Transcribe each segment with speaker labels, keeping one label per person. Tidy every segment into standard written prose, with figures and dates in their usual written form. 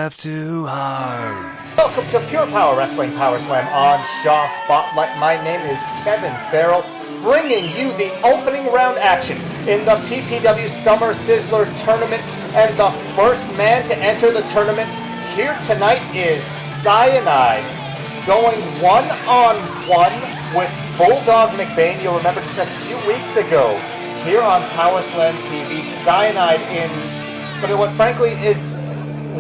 Speaker 1: laugh too hard.
Speaker 2: Welcome to Pure Power Wrestling PowerSlam on Shaw Spotlight. My name is Kevin Farrell, bringing you the opening round action in the PPW Summer Sizzler Tournament. And the first man to enter the tournament here tonight is Cyanide, going one-on-one with Bulldog Macbain. You'll remember just a few weeks ago here on PowerSlam TV, Cyanide in what frankly is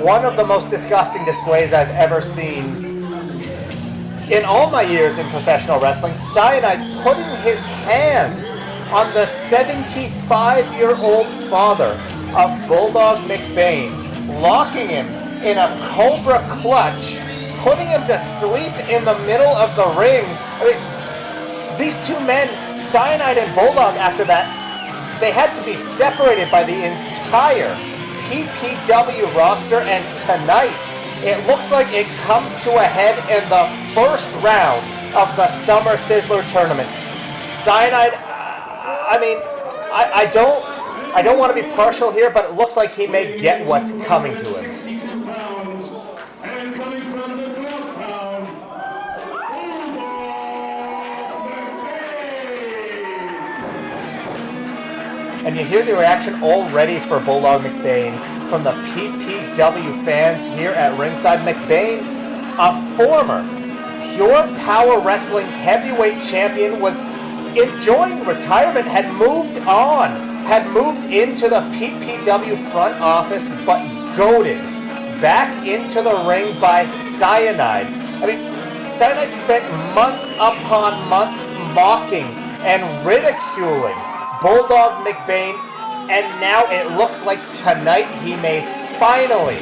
Speaker 2: one of the most disgusting displays I've ever seen in all my years in professional wrestling. Cyanide putting his hands on the 75-year-old father of Bulldog Macbain, locking him in a Cobra clutch, putting him to sleep in the middle of the ring. I mean, these two men, Cyanide and Bulldog, after that, they had to be separated by the entire PPW roster, and tonight it looks like it comes to a head in the first round of the Summer Sizzler Tournament. Cyanide, I don't want to be partial here, but it looks like he may get what's coming to him. And you hear the reaction already for Bulldog Macbain from the PPW fans here at ringside. Macbain, a former Pure Power Wrestling heavyweight champion, was enjoying retirement, had moved on, had moved into the PPW front office, but goaded back into the ring by Cyanide. I mean, Cyanide spent months upon months mocking and ridiculing Bulldog Macbain, and now it looks like tonight he may finally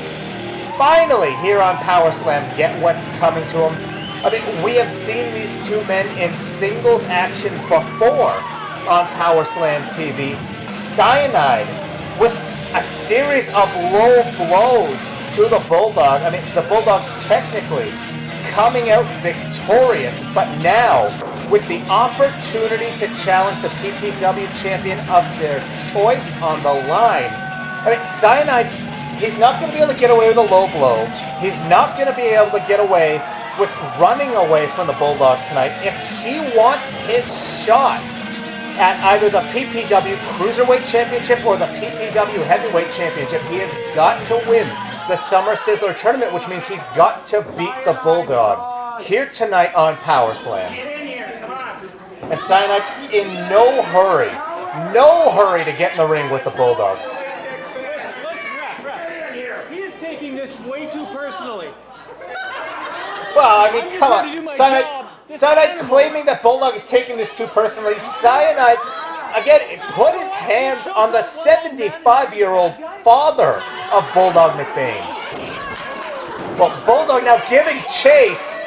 Speaker 2: here on PowerSlam get what's coming to him. I mean, we have seen these two men in singles action before on PowerSlam TV. Cyanide with a series of low blows to the Bulldog. I mean, the Bulldog technically coming out victorious, but now with the opportunity to challenge the PPW champion of their choice on the line. I mean, Cyanide, he's not going to be able to get away with a low blow. He's not going to be able to get away with running away from the Bulldog tonight. If he wants his shot at either the PPW Cruiserweight Championship or the PPW Heavyweight Championship, he has got to win the Summer Sizzler Tournament, which means he's got to beat the Bulldog here tonight on PowerSlam. And Cyanide in no hurry to get in the ring with the Bulldog.
Speaker 3: He is taking this way too personally.
Speaker 2: Well, I mean, come on. Cyanide claiming that Bulldog is taking this too personally. Cyanide, again, put his hands on the 75-year-old father of Bulldog Macbain. Well, Bulldog now giving chase,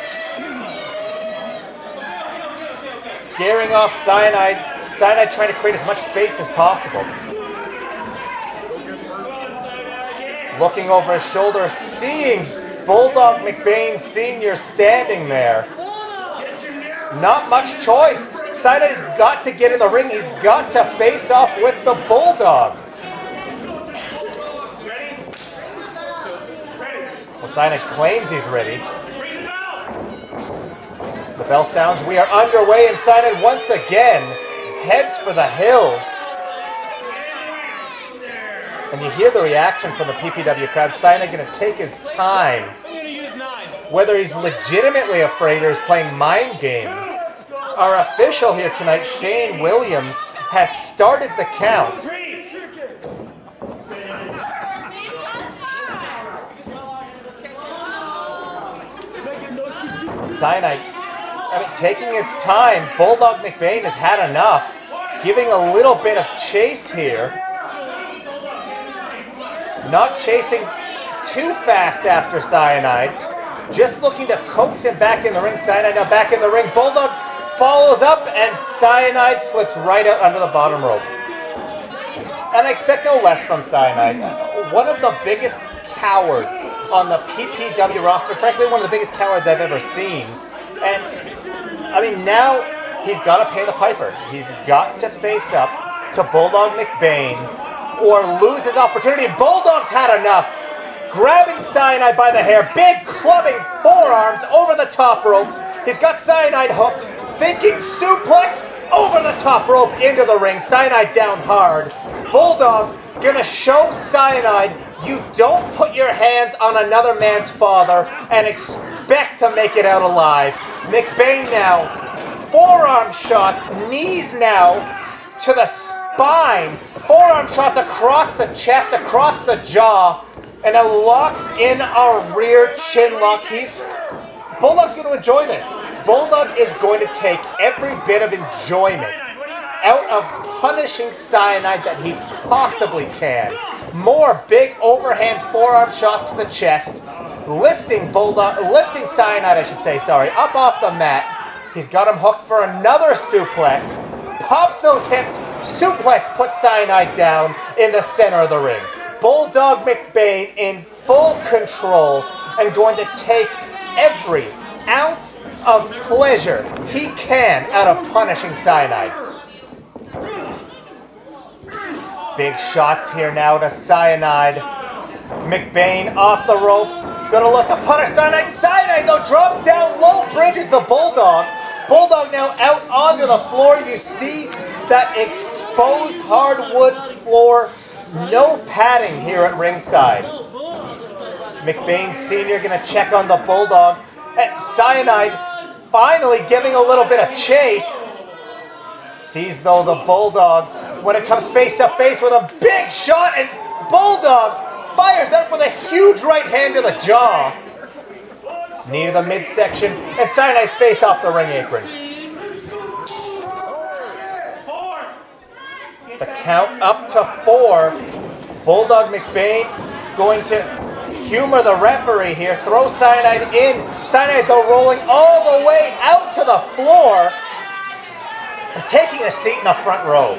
Speaker 2: scaring off Cyanide. Cyanide trying to create as much space as possible. Looking over his shoulder, seeing Bulldog Macbain Sr. standing there. Not much choice. Cyanide has got to get in the ring. He's got to face off with the Bulldog. Well, Cyanide claims he's ready. The bell sounds. We are underway, and Cyanide once again heads for the hills. And you hear the reaction from the PPW crowd. Cyanide going to take his time. Whether he's legitimately afraid or is playing mind games. Our official here tonight, Shane Williams, has started the count. Cyanide, taking his time. Bulldog Macbain has had enough. Giving a little bit of chase here. Not chasing too fast after Cyanide. Just looking to coax him back in the ring. Cyanide now back in the ring. Bulldog follows up, and Cyanide slips right out under the bottom rope. And I expect no less from Cyanide. One of the biggest cowards on the PPW roster. Frankly, one of the biggest cowards I've ever seen. And, I mean, now he's got to pay the piper. He's got to face up to Bulldog Macbain or lose his opportunity. Bulldog's had enough. grabbing Cyanide by the hair, big clubbing forearms over the top rope. He's got Cyanide hooked, thinking suplex over the top rope into the ring. Cyanide down hard. Bulldog gonna show Cyanide you don't put your hands on another man's father and expect to make it out alive. Macbain now, forearm shots, knees now to the spine, forearm shots across the chest, across the jaw, and then locks in a rear chin lock. Bulldog's going to enjoy this. Bulldog is going to take every bit of enjoyment out of punishing Cyanide that he possibly can. More big overhand forearm shots to the chest, lifting Cyanide, up off the mat. He's got him hooked for another suplex. Pops those hips, suplex puts Cyanide down in the center of the ring. Bulldog Macbain in full control and going to take every ounce of pleasure he can out of punishing Cyanide. Big shots here now to Cyanide. Macbain off the ropes, gonna look to punish Cyanide. Cyanide though drops down low, bridges the Bulldog. Bulldog now out onto the floor. You see that exposed hardwood floor. No padding here at ringside. Macbain Sr. gonna check on the Bulldog. And Cyanide finally giving a little bit of chase. Sees though the Bulldog when it comes face to face with a big shot, and Bulldog fires out with a huge right hand to the jaw. Knee to the midsection, and Cyanide's face off the ring apron. The count up to 4. Bulldog Macbain going to humor the referee here. Throw Cyanide in. Cyanide though rolling all the way out to the floor and taking a seat in the front row.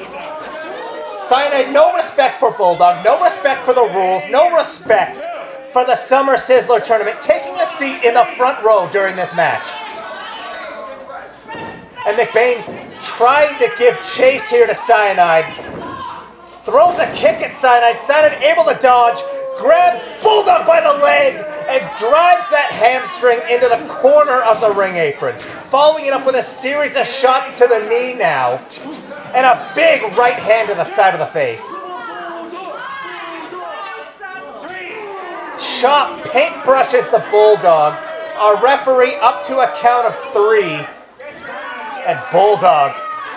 Speaker 2: Cyanide, no respect for Bulldog, no respect for the rules, no respect for the Summer Sizzler Tournament, taking a seat in the front row during this match. And Macbain trying to give chase here to Cyanide. Throws a kick at Cyanide. Cyanide able to dodge, grabs Bulldog by the leg, and drives that hamstring into the corner of the ring apron. Following it up with a series of shots to the knee now, and a big right hand to the side of the face. Chop paintbrushes the Bulldog. A referee up to a count of 3. And Bulldog,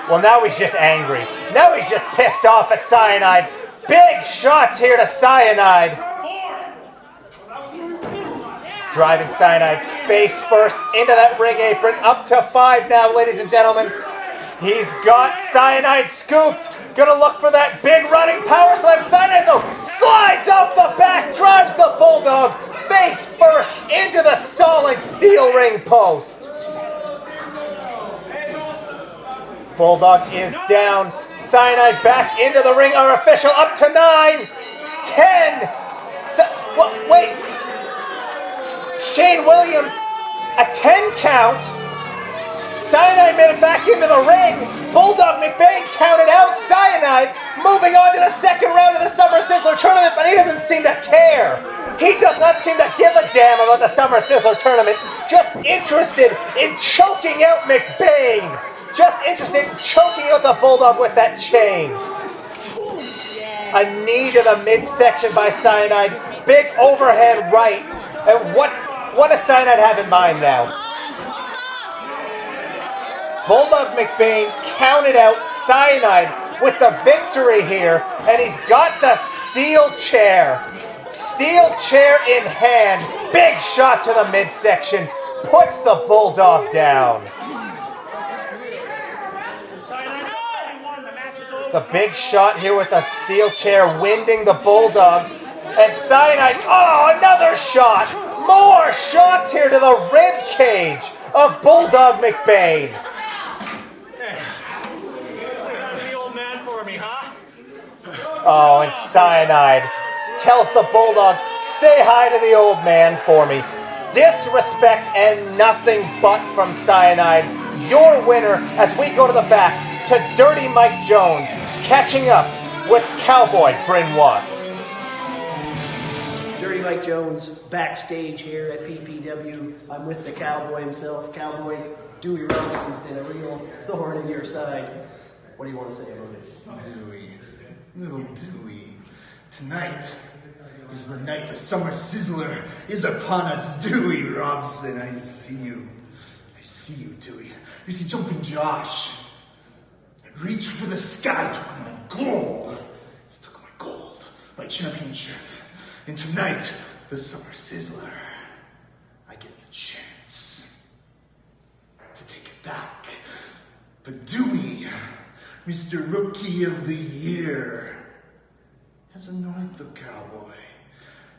Speaker 2: well, now he's just angry. Now he's just pissed off at Cyanide. Big shots here to Cyanide. Driving Cyanide face first into that ring apron. Up to 5 now, ladies and gentlemen. He's got Cyanide scooped. Gonna look for that big running power slam. Cyanide though slides off the back, drives the Bulldog face first into the solid steel ring post. Bulldog is down. Cyanide back into the ring. Our official up to 9, 10. Wait. Shane Williams, a 10 count. Cyanide made it back into the ring. Bulldog Macbain counted out Cyanide, moving on to the second round of the Summer Sizzler Tournament, but he doesn't seem to care. He does not seem to give a damn about the Summer Sizzler Tournament, just interested in choking out Macbain. Just interested in choking out the Bulldog with that chain. A knee to the midsection by Cyanide. Big overhand right. And what does Cyanide have in mind now? Bulldog Macbain counted out Cyanide with the victory here, and he's got the steel chair. Steel chair in hand. Big shot to the midsection. Puts the Bulldog down. The big shot here with the steel chair, winding the Bulldog. And Cyanide, another shot. More shots here to the rib cage of Bulldog Macbain. Oh, and Cyanide tells the Bulldog, say hi to the old man for me. Disrespect and nothing but from Cyanide. Your winner as we go to the back to Dirty Mike Jones, catching up with Cowboy Bryn Watts.
Speaker 4: Dirty Mike Jones, backstage here at PPW. I'm with the Cowboy himself. Cowboy, Dewey Robson's been a real thorn in your side. What do you want to say about it?
Speaker 1: Dewey, little Dewey. Tonight is the night the Summer Sizzler is upon us. Dewey Robson, I see you. I see you, Dewey. You see Jumping Josh. I reached for the sky, took my gold. He took my gold, my championship. And tonight, the Summer Sizzler, I get the chance to take it back. But Dewey, Mr. Rookie of the Year, has annoyed the Cowboy.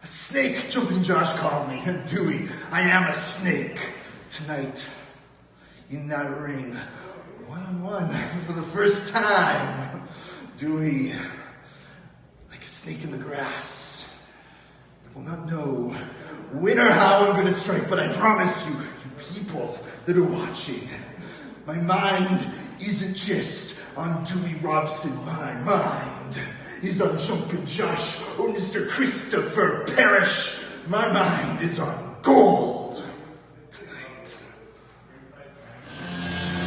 Speaker 1: A snake, Jumping Josh called me. And Dewey, I am a snake. Tonight, in that ring, one-on-one for the first time. Dewey, like a snake in the grass. I will not know when or how I'm going to strike, but I promise you, you people that are watching, my mind isn't just on Dewey Robson. My mind is on Jumping Josh or Mr. Christopher Parrish. My mind is on gold tonight.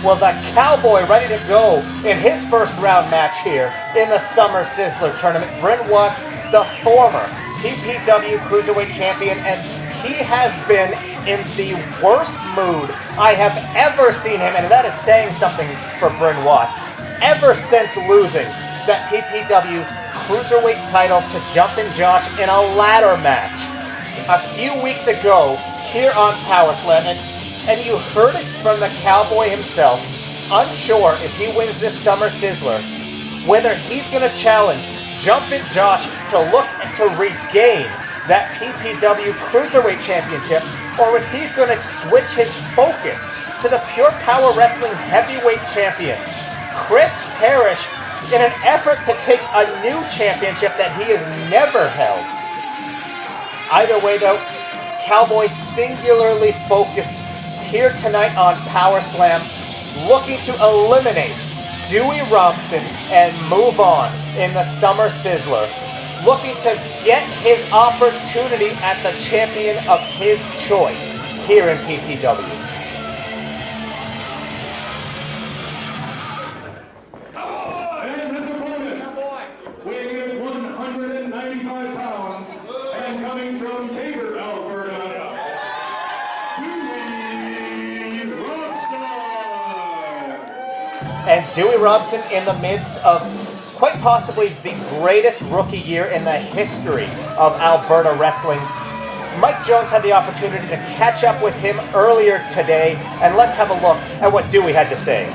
Speaker 2: Well, the Cowboy ready to go in his first round match here in the Summer Sizzler Tournament. Bryn Watts, the former PPW Cruiserweight Champion, and he has been in the worst mood I have ever seen him, and that is saying something for Bryn Watts. Ever since losing that PPW Cruiserweight title to Jumpin' Josh in a ladder match a few weeks ago here on PowerSlam, and you heard it from the Cowboy himself, unsure if he wins this Summer Sizzler, whether he's going to challenge Jumpin' Josh to look to regain that PPW Cruiserweight Championship, or if he's going to switch his focus to the Pure Power Wrestling Heavyweight Champion, Chris Parrish, in an effort to take a new championship that he has never held. Either way, though, Cowboy singularly focused here tonight on PowerSlam, looking to eliminate Dewey Robson and move on in the Summer Sizzler, looking to get his opportunity at the champion of his choice here in PPW.
Speaker 5: And his opponent, weighing in 195 pounds and coming from Tabor, Alberta, Dewey Robson.
Speaker 2: And Dewey Robson in the midst of quite possibly the greatest rookie year in the history of Alberta wrestling. Mike Jones had the opportunity to catch up with him earlier today, and let's have a look at what Dewey had to say.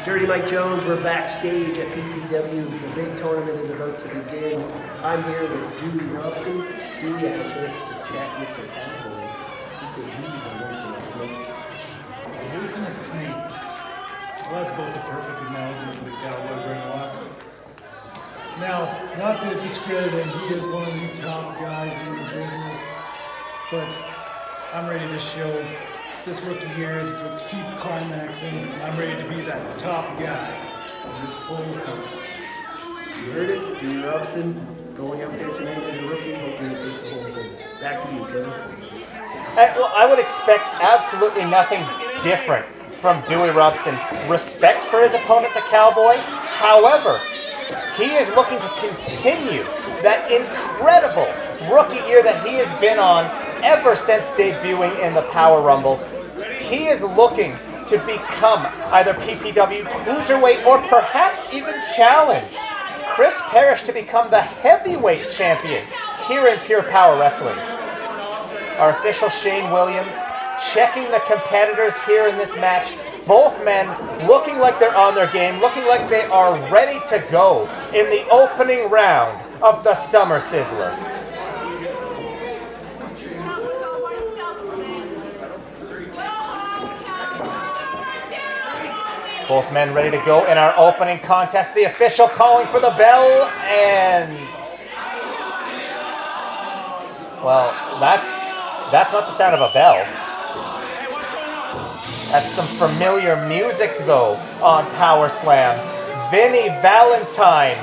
Speaker 4: Dirty Mike Jones, we're backstage at PPW. The big tournament is about to begin. I'm here with Dewey Robson. Dewey had a chance to chat with the Cowboy. He said he was a snake.
Speaker 6: A snake. Well, that's both the perfect analogy for the Cowboy, Bryn Watts. Now, not to discredit him, he is one of the top guys in the business, but I'm ready to show this rookie here is to keep climaxing, and I'm ready to be that top guy in this full company.
Speaker 4: You heard it, Dewey Robson going out there tonight as a rookie, hoping to take the whole thing. Back to you, Kevin.
Speaker 2: Well, I would expect absolutely nothing different from Dewey Robson. Respect for his opponent, the Cowboy. However, he is looking to continue that incredible rookie year that he has been on ever since debuting in the Power Rumble. He is looking to become either PPW Cruiserweight or perhaps even challenge Chris Parrish to become the heavyweight champion here in Pure Power Wrestling. Our official Shane Williams checking the competitors here in this match. Both men looking like they're on their game, looking like they are ready to go in the opening round of the Summer Sizzler. Both men ready to go in our opening contest. The official calling for the bell, and well, that's not the sound of a bell. That's some familiar music, though, on PowerSlam. Vinny Valentine,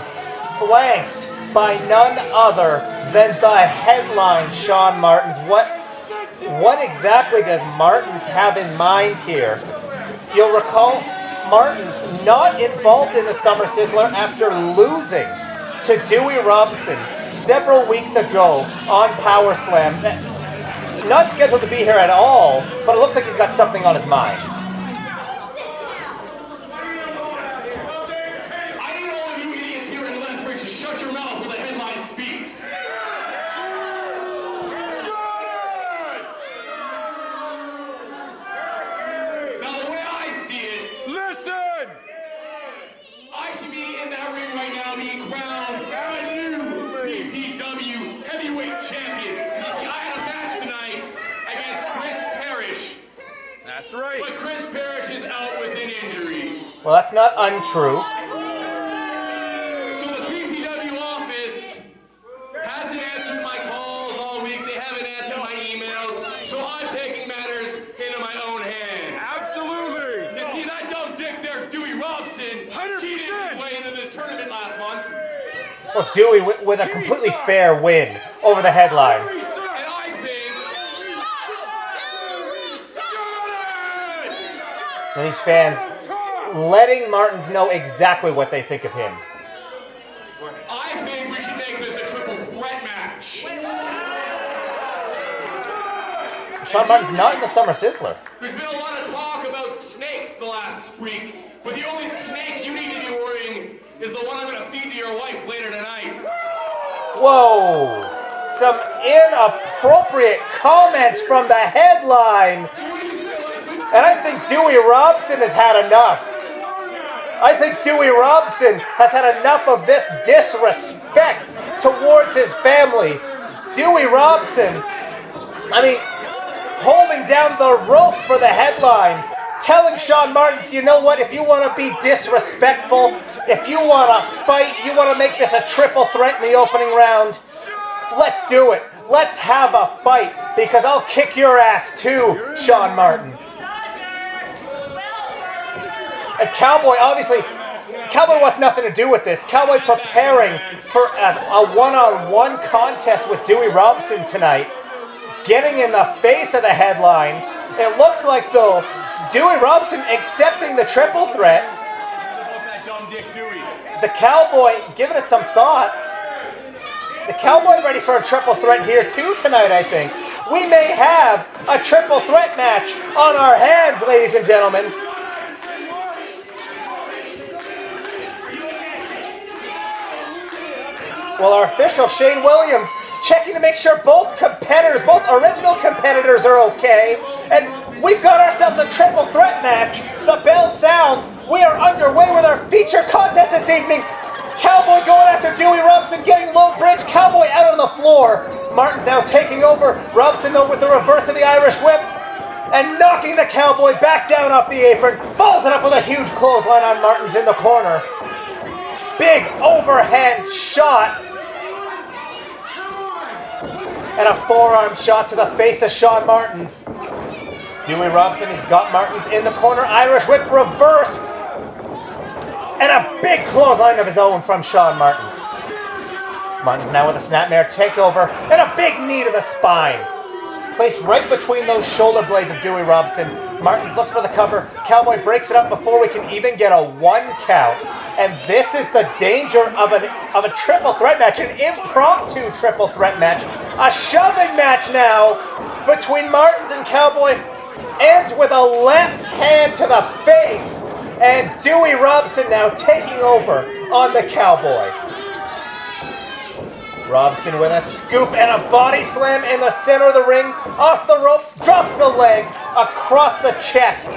Speaker 2: flanked by none other than the headline, Shaun Martens. What exactly does Martens have in mind here? You'll recall Martens not involved in the Summer Sizzler after losing to Dewey Robson several weeks ago on PowerSlam. Not scheduled to be here at all, but it looks like he's got something on his mind.
Speaker 5: I need all of you idiots here in Lethbridge to shut your mouth when the headline speaks. Now, the way I see it, listen! I should be in that ring right now being crowned a new PPW heavyweight champion. Because see, I had a match tonight against Chris Parrish. That's right. But Chris Parrish is out with an injury.
Speaker 2: Well, that's not untrue.
Speaker 5: So the PPW office hasn't answered my calls all week. They haven't answered my emails. So I'm taking matters into my own hands. Absolutely. You see that dumb dick there, Dewey Robson, cheated his way into this tournament last month.
Speaker 2: Well, Dewey with a completely fair win over the headline.
Speaker 5: And I think...
Speaker 2: And these fans letting Martens know exactly what they think of him.
Speaker 5: I think we should make this a triple threat match.
Speaker 2: Shaun Martens not in the Summer Sizzler.
Speaker 5: There's been a lot of talk about snakes the last week, but the only snake you need to be worrying is the one I'm going to feed to your wife later tonight.
Speaker 2: Whoa! Some inappropriate comments from the headline. And I think Dewey Robson has had enough. I think Dewey Robson has had enough of this disrespect towards his family. Dewey Robson, I mean, holding down the rope for the headline, telling Shaun Martens, you know what, if you want to be disrespectful, if you want to fight, you want to make this a triple threat in the opening round, let's do it. Let's have a fight, because I'll kick your ass too, Shaun Martens. And Cowboy, obviously, Cowboy wants nothing to do with this. Cowboy preparing for a one-on-one contest with Dewey Robson tonight. Getting in the face of the headline. It looks like, though, Dewey Robson accepting the triple threat. The Cowboy giving it some thought. The Cowboy ready for a triple threat here, too, tonight, I think. We may have a triple threat match on our hands, ladies and gentlemen. Well, our official, Shane Williams, checking to make sure both competitors, both original competitors are okay. And we've got ourselves a triple threat match. The bell sounds. We are underway with our feature contest this evening. Cowboy going after Dewey Robson, getting Lethbridge. Cowboy out on the floor. Martens now taking over. Robson, though, with the reverse of the Irish whip. And knocking the Cowboy back down off the apron. Follows it up with a huge clothesline on Martens in the corner. Big overhand shot. And a forearm shot to the face of Shaun Martens. Dewey Robson has got Martens in the corner. Irish whip reverse. And a big clothesline of his own from Shaun Martens. Martens now with a snapmare takeover. And a big knee to the spine. Placed right between those shoulder blades of Dewey Robson. Martens looks for the cover. Cowboy breaks it up before we can even get a 1 count. And this is the danger of a triple threat match, an impromptu triple threat match. A shoving match now between Martens and Cowboy. Ends with a left hand to the face. And Dewey Robson now taking over on the Cowboy. Robson with a scoop and a body slam in the center of the ring. Off the ropes, drops the leg across the chest.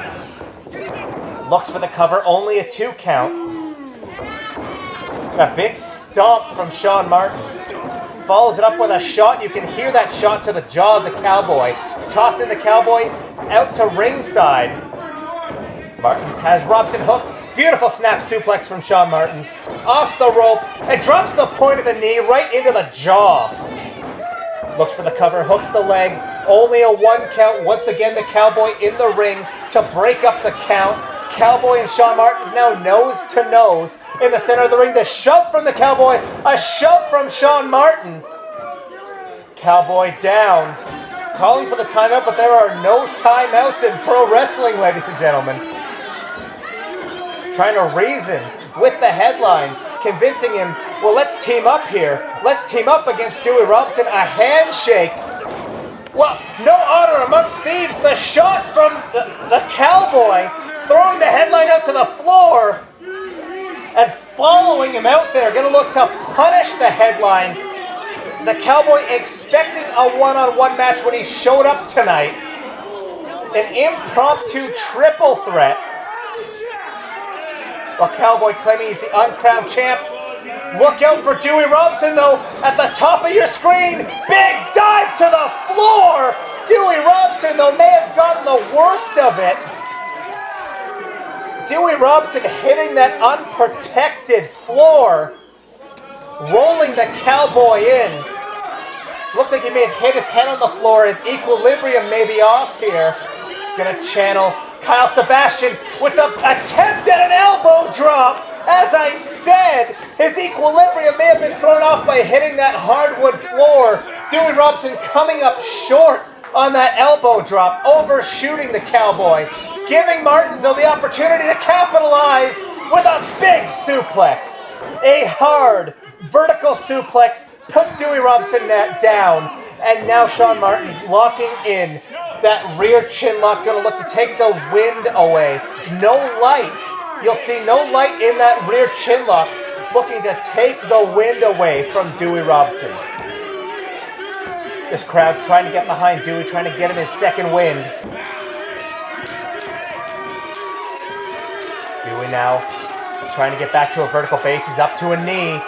Speaker 2: Looks for the cover, only a 2 count. A big stomp from Shaun Martens. Follows it up with a shot. You can hear that shot to the jaw of the Cowboy. Tossing the Cowboy out to ringside. Martens has Robson hooked. Beautiful snap suplex from Shaun Martens. Off the ropes and drops the point of the knee right into the jaw. Looks for the cover, hooks the leg. Only a 1 count. Once again, the Cowboy in the ring to break up the count. Cowboy and Shaun Martens now nose to nose. in the center of the ring. The shove from the Cowboy. A shove from Shaun Martens. Cowboy down. Calling for the timeout, but there are no timeouts in pro wrestling, ladies and gentlemen. Trying to reason with the headline, convincing him, well, let's team up here. Let's team up against Dewey Robson. A handshake. Well, no honor amongst thieves. The shot from the Cowboy, throwing the headline out to the floor and following him out there. Going to look to punish the headline. The Cowboy expecting a one-on-one match when he showed up tonight. An impromptu triple threat. Well, Cowboy claiming he's the uncrowned champ. Look out for Dewey Robson, though, at the top of your screen. Big dive to the floor. Dewey Robson, though, may have gotten the worst of it. Dewey Robson hitting that unprotected floor, rolling the Cowboy in. Looked like he may have hit his head on the floor. His equilibrium may be off here. Gonna channel Kyle Sebastian with the attempt at an elbow drop. As I said, his equilibrium may have been thrown off by hitting that hardwood floor. Dewey Robson coming up short on that elbow drop, overshooting the Cowboy. Giving Martens, though, the opportunity to capitalize with a big suplex. A hard vertical suplex puts Dewey Robson down, and now Shaun Martens locking in that rear chin lock, going to look to take the wind away. No light. You'll see no light in that rear chin lock, looking to take the wind away from Dewey Robson. This crowd trying to get behind Dewey, trying to get him his second wind. Dewey now trying to get back to a vertical base. He's up to a knee.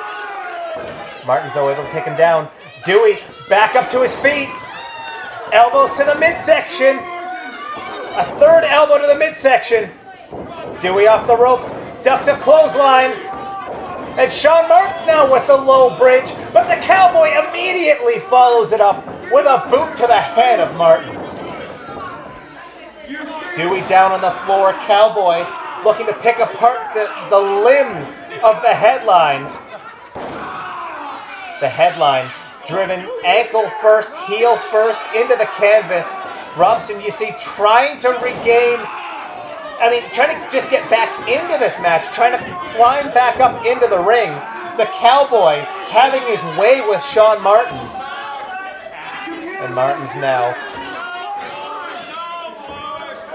Speaker 2: Martens, though, able to take him down. Dewey back up to his feet. Elbows to the midsection. A third elbow to the midsection. Dewey off the ropes. Ducks a clothesline. And Shaun Martens now with the low bridge. But the Cowboy immediately follows it up with a boot to the head of Martens. Dewey down on the floor. Cowboy looking to pick apart the limbs of the headline. The headline driven ankle first, heel first into the canvas. Robson, you see, trying to regain, trying to just get back into this match, trying to climb back up into the ring. The Cowboy having his way with Shaun Martens. And Martens now.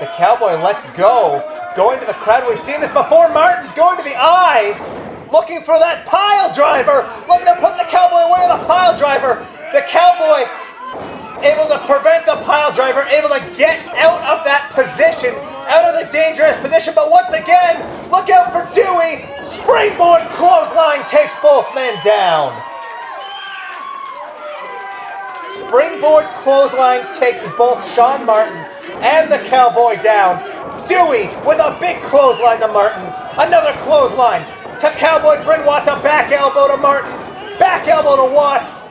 Speaker 2: The Cowboy lets go, going to the crowd. We've seen this before. Martens going to the eyes, looking for that pile driver, looking to put the Cowboy away with a pile driver. The Cowboy able to prevent the pile driver, able to get out of that position, out of the dangerous position. But once again, look out for Dewey. Springboard clothesline takes both men down. Springboard clothesline takes both Shaun Martens and the Cowboy down. Dewey with a big clothesline to Martens. Another clothesline to Cowboy. Bryn Watts, a back elbow to Martens. Back elbow to Watts.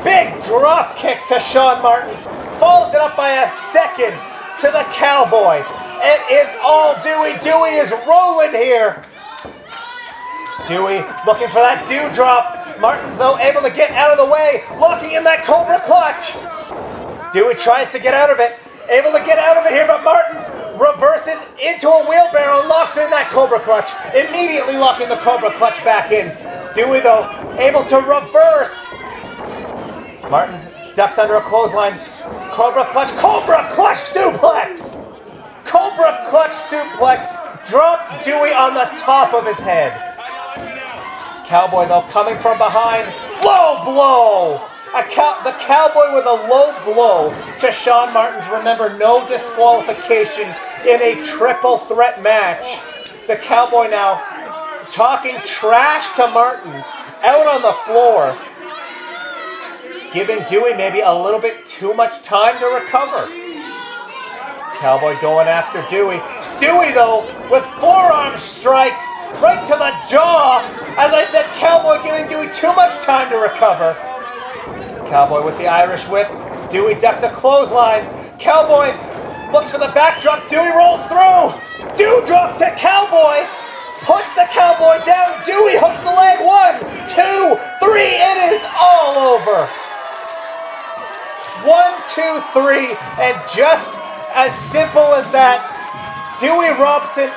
Speaker 2: Big drop kick to Shaun Martens. Follows it up by a second to the Cowboy. It is all Dewey. Dewey is rolling here. Dewey looking for that dewdrop. Martens, though, able to get out of the way. Locking in that Cobra clutch. Dewey tries to get out of it. Able to get out of it here, but Martens reverses into a wheelbarrow and locks in that Cobra clutch. Immediately locking the Cobra clutch back in. Dewey, though, able to reverse. Martens ducks under a clothesline. Cobra clutch suplex. Cobra clutch suplex drops Dewey on the top of his head. Cowboy, though, coming from behind. Low blow. The Cowboy with a low blow to Shaun Martens. Remember, no disqualification in a triple threat match. The Cowboy now talking trash to Martens out on the floor, giving Dewey maybe a little bit too much time to recover. Cowboy going after Dewey. Dewey, though, with forearm strikes right to the jaw. As I said, Cowboy giving Dewey too much time to recover. Cowboy with the Irish whip. Dewey ducks a clothesline. Cowboy looks for the backdrop. Dewey rolls through. Dewdrop to Cowboy. puts the Cowboy down. Dewey hooks the leg. 1, 2, 3. It is all over. 1, 2, 3, and just as simple as that, Dewey Robson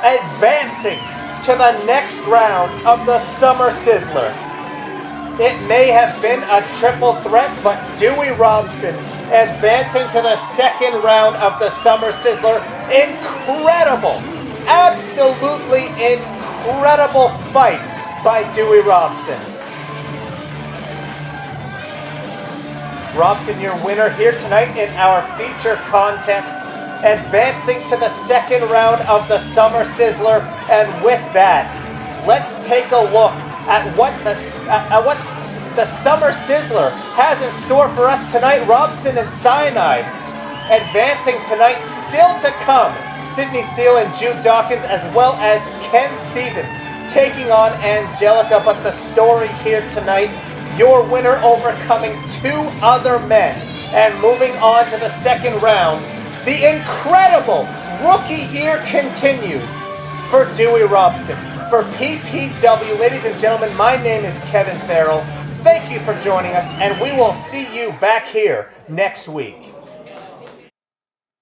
Speaker 2: advancing to the next round of the Summer Sizzler. It may have been a triple threat, but Dewey Robson advancing to the second round of the Summer Sizzler. Incredible, absolutely incredible fight by Dewey Robson. Robson, your winner here tonight in our feature contest, advancing to the second round of the Summer Sizzler. And with that, let's take a look at what the Summer Sizzler has in store for us tonight. Robson and Cyanide advancing tonight. Still to come, Sydney Steele and Jude Dawkins, as well as Ken Stevens taking on Angelica. But the story here tonight, your winner overcoming 2 other men and moving on to the second round. The incredible rookie year continues for Dewey Robson. For PPW, ladies and gentlemen, my name is Kevin Farrell. Thank you for joining us, and we will see you back here next week.